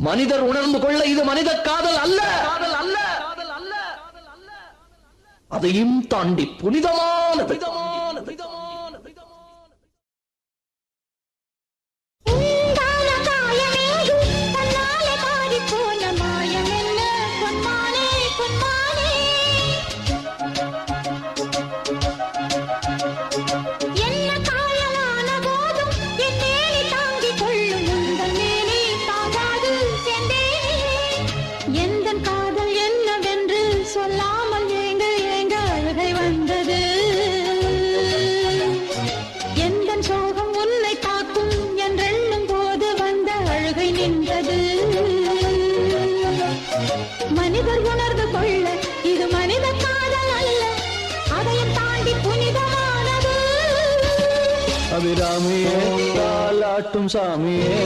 மனிதர் உணர்ந்து கொள்ள இது மனித காதல் அல்ல, அதையும் தாண்டி புனிதமானது. மனிதர் உணர்ந்து கொள்ள இது மனித காதல் அல்ல, அதையும் தாண்டி புனிதமானது. அபிராமியே தாலாட்டும் சாமியே